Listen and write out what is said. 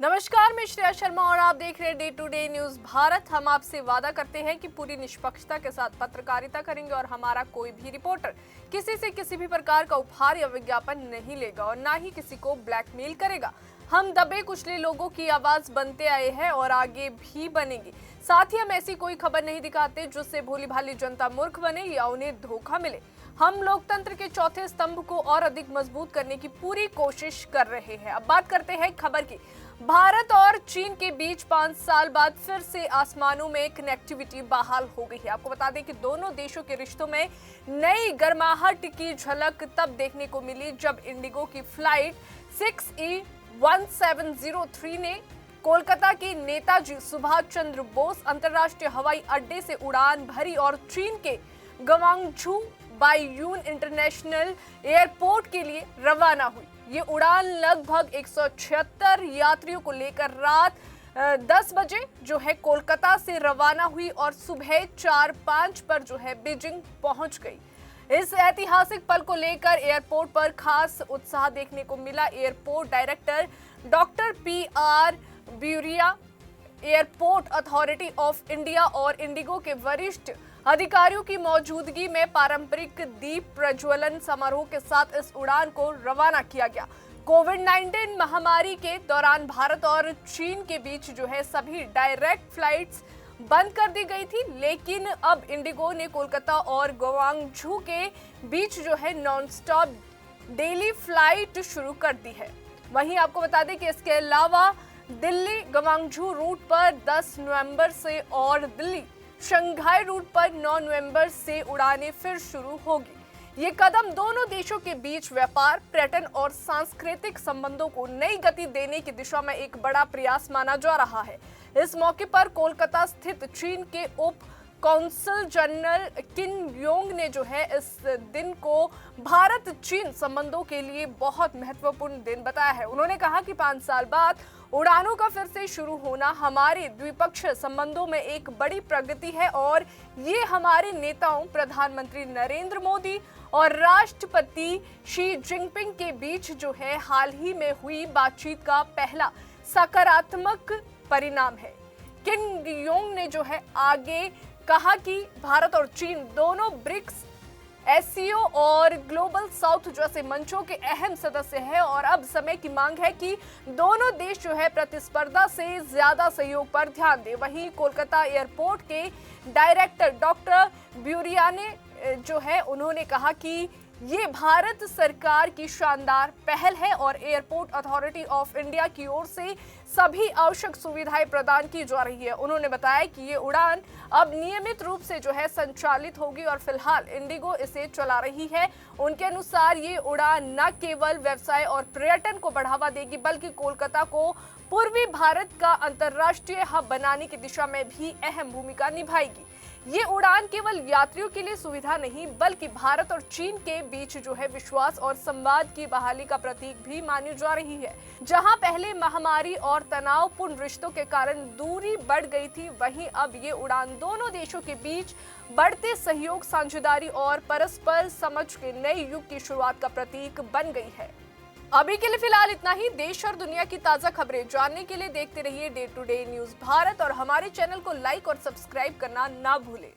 नमस्कार, मैं श्रेया शर्मा और आप देख रहे हैं day to day news Bharat. हम आपसे वादा करते हैं कि पूरी निष्पक्षता के साथ पत्रकारिता करेंगे और हमारा कोई भी रिपोर्टर किसी से किसी भी प्रकार का उपहार या विज्ञापन नहीं लेगा और ना ही किसी को ब्लैकमेल करेगा। हम दबे कुचले लोगों की आवाज बनते आए हैं और आगे भी बनेंगे। साथ ही हम ऐसी कोई खबर नहीं दिखाते जिससे भोली भाली जनता मूर्ख बने या उन्हें धोखा मिले। हम लोकतंत्र के चौथे स्तंभ को और अधिक मजबूत करने की पूरी कोशिश कर रहे हैं। अब बात करते हैं खबर की। भारत और चीन के बीच 5 साल बाद फिर से आसमानों में कनेक्टिविटी बहाल हो गई है। आपको बता दें कि दोनों देशों के रिश्तों में नई गर्माहट की झलक तब देखने को मिली जब इंडिगो की फ्लाइट 6E1703 ने कोलकाता के नेताजी सुभाष चंद्र बोस अंतर्राष्ट्रीय हवाई अड्डे से उड़ान भरी और चीन के ग्वांगझू बाइयून इंटरनेशनल एयरपोर्ट के लिए रवाना हुई। ये उड़ान लगभग 176 यात्रियों को लेकर रात 10 बजे जो है कोलकाता से रवाना हुई और सुबह 4:05 पर जो है बीजिंग पहुंच गई। इस ऐतिहासिक पल को लेकर एयरपोर्ट पर खास उत्साह देखने को मिला। एयरपोर्ट डायरेक्टर डॉक्टर PR ब्यूरिया, एयरपोर्ट अथॉरिटी ऑफ इंडिया और इंडिगो के वरिष्ठ अधिकारियों की मौजूदगी में पारंपरिक दीप प्रज्वलन समारोह के साथ इस उड़ान को रवाना किया गया। कोविड-19 महामारी के दौरान भारत और चीन के बीच जो है सभी डायरेक्ट फ्लाइट्स बंद कर दी गई थी, लेकिन अब इंडिगो ने कोलकाता और ग्वांगझू के बीच जो है नॉन स्टॉप डेली फ्लाइट शुरू कर दी है। वहीं आपको बता दें कि इसके अलावा दिल्ली ग्वांगझू रूट पर 10 नवंबर से और दिल्ली शंघाई रूट पर 9 नवंबर से उड़ानें फिर शुरू होगी। ये कदम दोनों देशों के बीच व्यापार, पर्यटन और सांस्कृतिक संबंधों को नई गति देने की दिशा में एक बड़ा प्रयास माना जा रहा है। इस मौके पर कोलकाता स्थित चीन के उप कौंसल जनरल किन योंग ने जो है इस दिन को भारत चीन संबंधों के लिए बहुत महत्वपूर्ण दिन बताया है। उन्होंने कहा कि 5 साल बाद उड़ानों का फिर से शुरू होना हमारे द्विपक्षीय संबंधों में एक बड़ी प्रगति है और ये हमारे नेताओं प्रधानमंत्री नरेंद्र मोदी और राष्ट्रपति शी जिनपिंग के बीच जो है हाल ही में हुई बातचीत का पहला सकारात्मक परिणाम है। किम योंग ने जो है आगे कहा कि भारत और चीन दोनों ब्रिक्स, SCO और ग्लोबल साउथ जैसे मंचों के अहम सदस्य हैं और अब समय की मांग है कि दोनों देश जो है प्रतिस्पर्धा से ज्यादा सहयोग पर ध्यान दें। वहीं कोलकाता एयरपोर्ट के डायरेक्टर डॉक्टर ब्यूरिया ने जो है उन्होंने कहा कि ये भारत सरकार की शानदार पहल है और एयरपोर्ट अथॉरिटी ऑफ इंडिया की ओर से सभी आवश्यक सुविधाएं प्रदान की जा रही है। उन्होंने बताया कि ये उड़ान अब नियमित रूप से जो है संचालित होगी और फिलहाल इंडिगो इसे चला रही है। उनके अनुसार ये उड़ान न केवल व्यवसाय और पर्यटन को बढ़ावा देगी बल्कि कोलकाता को पूर्वी भारत का अंतर्राष्ट्रीय हब बनाने की दिशा में भी अहम भूमिका निभाएगी। ये उड़ान केवल यात्रियों के लिए सुविधा नहीं बल्कि भारत और चीन के बीच जो है विश्वास और संवाद की बहाली का प्रतीक भी मानी जा रही है। जहां पहले महामारी और तनावपूर्ण रिश्तों के कारण दूरी बढ़ गई थी, वहीं अब ये उड़ान दोनों देशों के बीच बढ़ते सहयोग, साझेदारी और परस्पर समझ के नए युग की शुरुआत का प्रतीक बन गई है। अभी के लिए फिलहाल इतना ही। देश और दुनिया की ताजा खबरें जानने के लिए देखते रहिए day to day news Bharat और हमारे चैनल को लाइक और सब्सक्राइब करना ना भूलें।